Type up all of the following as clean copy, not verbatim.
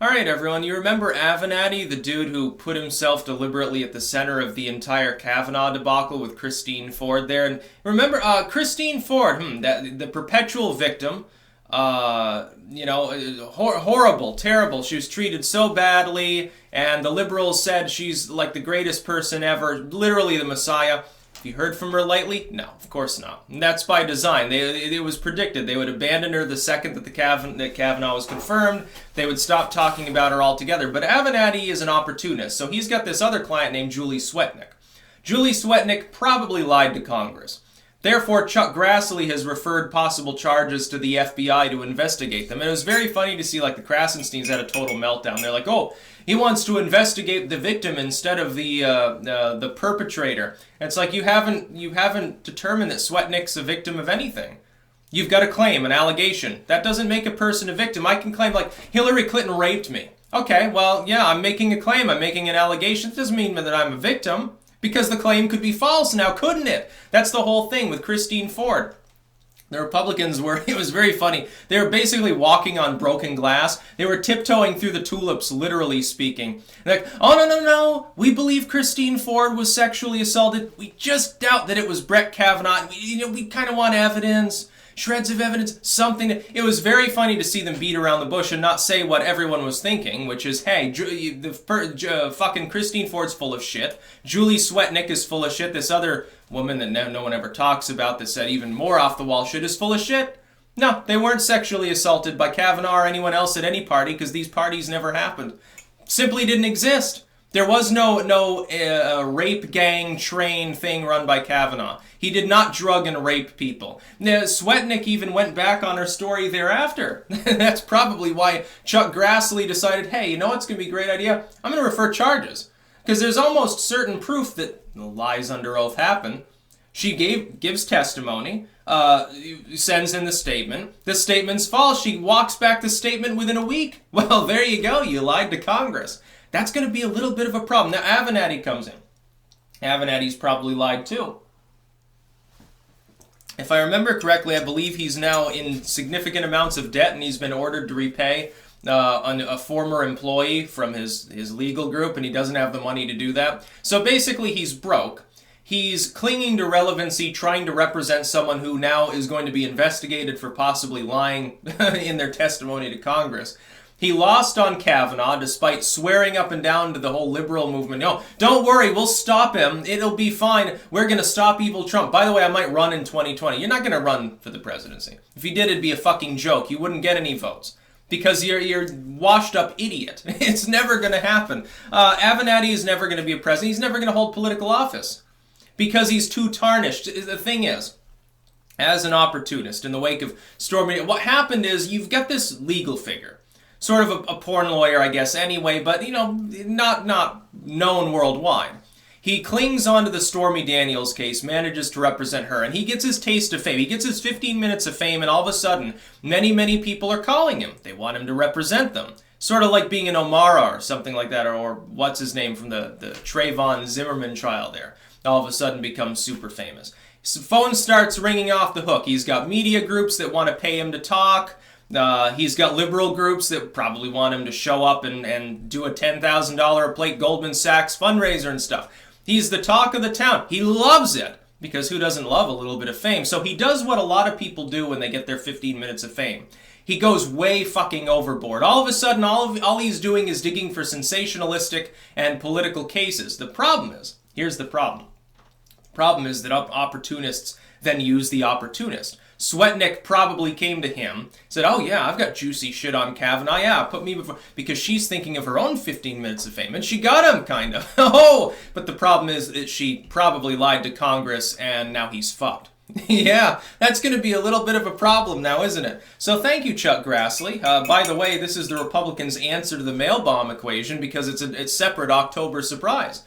Alright everyone, you remember Avenatti, the dude who put himself deliberately at the center of the entire Kavanaugh debacle with Christine Ford there? And remember, Christine Ford, the perpetual victim, horrible, terrible. She was treated so badly, and the liberals said she's like the greatest person ever, literally the Messiah. Have you heard from her lately? No, of course not. And that's by design. It was predicted. They would abandon her the second that Kavanaugh was confirmed. They would stop talking about her altogether. But Avenatti is an opportunist, so he's got this other client named Julie Swetnik. Julie Swetnik probably lied to Congress. Therefore, Chuck Grassley has referred possible charges to the FBI to investigate them. And it was very funny to see, like, the Krasensteins had a total meltdown. They're like, oh, he wants to investigate the victim instead of the perpetrator. And it's like, you haven't determined that Swetnik's a victim of anything. You've got a claim, an allegation. That doesn't make a person a victim. I can claim, like, Hillary Clinton raped me. Okay, well, yeah, I'm making a claim. I'm making an allegation. It doesn't mean that I'm a victim. Because the claim could be false now, couldn't it? That's the whole thing with Christine Ford. The Republicans were, it was very funny. They were basically walking on broken glass. They were tiptoeing through the tulips, literally speaking. Like, oh, no, we believe Christine Ford was sexually assaulted. We just doubt that it was Brett Kavanaugh. We kind of want evidence. Shreds of evidence, something. It was very funny to see them beat around the bush and not say what everyone was thinking, which is, hey, fucking Christine Ford's full of shit. Julie Swetnik is full of shit. This other woman that no one ever talks about that said even more off-the-wall shit is full of shit. No, they weren't sexually assaulted by Kavanaugh or anyone else at any party because these parties never happened. Simply didn't exist. There was no rape gang train thing run by Kavanaugh. He did not drug and rape people. Now, Swetnik even went back on her story thereafter. That's probably why Chuck Grassley decided, hey, you know what's going to be a great idea? I'm going to refer charges. Because there's almost certain proof that the lies under oath happen. She gives testimony, sends in the statement. The statement's false. She walks back the statement within a week. Well, there you go. You lied to Congress. That's going to be a little bit of a problem. Now, Avenatti comes in. Avenatti's probably lied too. If I remember correctly, I believe he's now in significant amounts of debt and he's been ordered to repay a former employee from his legal group, and he doesn't have the money to do that. So basically, he's broke. He's clinging to relevancy, trying to represent someone who now is going to be investigated for possibly lying in their testimony to Congress. He lost on Kavanaugh despite swearing up and down to the whole liberal movement. No, don't worry, we'll stop him. It'll be fine. We're going to stop evil Trump. By the way, I might run in 2020. You're not going to run for the presidency. If you did, it'd be a fucking joke. You wouldn't get any votes. Because you're washed up idiot. It's never going to happen. Avenatti is never going to be a president. He's never going to hold political office. Because he's too tarnished. The thing is, as an opportunist in the wake of Stormy, what happened is you've got this legal figure. Sort of a porn lawyer, I guess, anyway, but, not known worldwide. He clings onto the Stormy Daniels case, manages to represent her, and he gets his taste of fame. He gets his 15 minutes of fame, and all of a sudden, many people are calling him. They want him to represent them. Sort of like being an O'Mara or something like that, or what's his name from the Trayvon Zimmerman trial there. All of a sudden becomes super famous. His phone starts ringing off the hook. He's got media groups that want to pay him to talk. He's got liberal groups that probably want him to show up and do a $10,000 a plate Goldman Sachs fundraiser and stuff. He's the talk of the town. He loves it, because who doesn't love a little bit of fame? So he does what a lot of people do when they get their 15 minutes of fame. He goes way fucking overboard. All of a sudden, all he's doing is digging for sensationalistic and political cases. The problem is, here's the problem. The problem is that opportunists then use the opportunist. Swetnik probably came to him, said, oh yeah, I've got juicy shit on Kavanaugh, yeah, put me before, because she's thinking of her own 15 minutes of fame, and she got him, kind of. Oh, but the problem is that she probably lied to Congress, and now he's fucked. Yeah, that's going to be a little bit of a problem now, isn't it? So thank you, Chuck Grassley. By the way, this is the Republicans' answer to the mail bomb equation, because it's separate October surprise.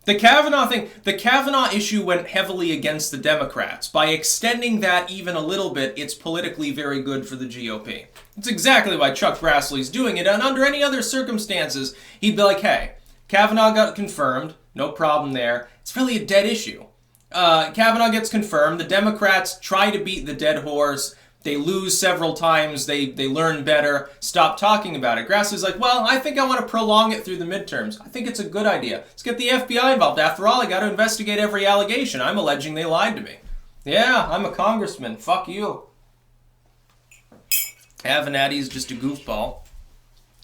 The Kavanaugh thing, the Kavanaugh issue went heavily against the Democrats. By extending that even a little bit, it's politically very good for the GOP. It's exactly why Chuck Grassley's doing it, and under any other circumstances, he'd be like, hey, Kavanaugh got confirmed, no problem there. It's really a dead issue. Kavanaugh gets confirmed, the Democrats try to beat the dead horse, They lose several times, they learn better, stop talking about it. Grassley's like, well, I think I want to prolong it through the midterms. I think it's a good idea. Let's get the FBI involved. After all, I got to investigate every allegation. I'm alleging they lied to me. Yeah, I'm a congressman. Fuck you. Avenatti's just a goofball.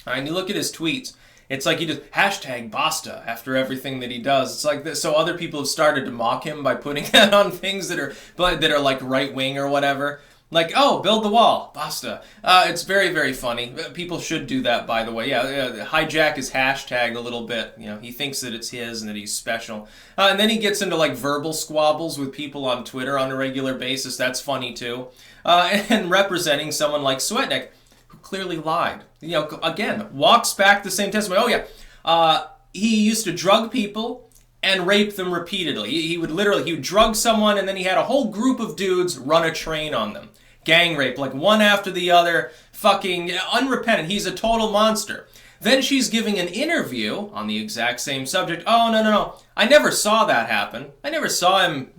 And you look at his tweets. It's like he just hashtag Basta after everything that he does. It's like this. So other people have started to mock him by putting that on things that are like right wing or whatever. Like, oh, build the wall, Basta. It's very, very funny. People should do that, by the way. Yeah, hijack his hashtag a little bit. You know, he thinks that it's his and that he's special. And then he gets into like verbal squabbles with people on Twitter on a regular basis. That's funny too. And representing someone like Swetnik, who clearly lied. You know, again, walks back the same testimony. Oh yeah, he used to drug people and rape them repeatedly. He would drug someone and then he had a whole group of dudes run a train on them. Gang rape, like one after the other, fucking unrepentant. He's a total monster. Then she's giving an interview on the exact same subject. Oh, no. I never saw that happen. I never saw him,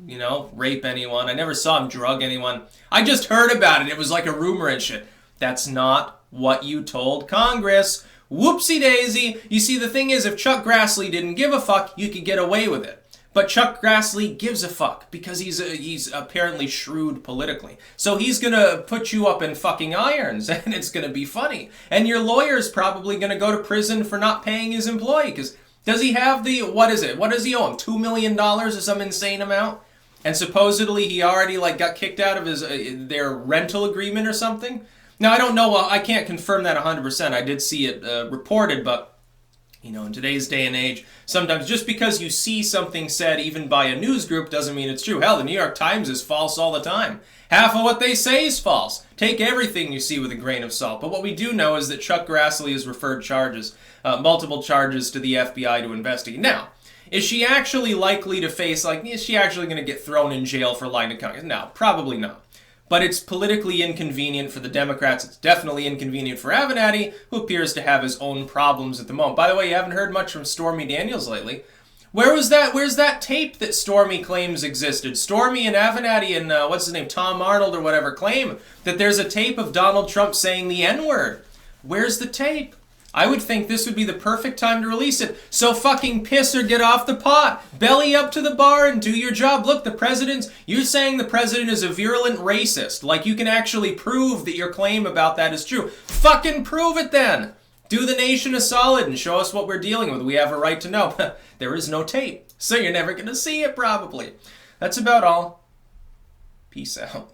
rape anyone. I never saw him drug anyone. I just heard about it. It was like a rumor and shit. That's not what you told Congress. Whoopsie daisy. You see, the thing is, if Chuck Grassley didn't give a fuck, you could get away with it. But Chuck Grassley gives a fuck because he's apparently shrewd politically. So he's going to put you up in fucking irons and it's going to be funny. And your lawyer's probably going to go to prison for not paying his employee because does he have what is it? What does he owe him? $2 million or some insane amount? And supposedly he already got kicked out of their rental agreement or something? Now, I don't know. I can't confirm that 100%. I did see it reported, but in today's day and age, sometimes just because you see something said even by a news group doesn't mean it's true. Hell, the New York Times is false all the time. Half of what they say is false. Take everything you see with a grain of salt. But what we do know is that Chuck Grassley has referred multiple charges to the FBI to investigate. Now, is she actually likely to face, is she actually going to get thrown in jail for lying to Congress? No, probably not. But it's politically inconvenient for the Democrats. It's definitely inconvenient for Avenatti, who appears to have his own problems at the moment. By the way, you haven't heard much from Stormy Daniels lately. Where's that tape that Stormy claims existed? Stormy and Avenatti and, what's his name, Tom Arnold or whatever, claim that there's a tape of Donald Trump saying the N-word. Where's the tape? I would think this would be the perfect time to release it. So fucking piss or get off the pot. Belly up to the bar and do your job. Look, you're saying the president is a virulent racist. Like you can actually prove that your claim about that is true. Fucking prove it then. Do the nation a solid and show us what we're dealing with. We have a right to know. There is no tape, so you're never going to see it probably. That's about all. Peace out.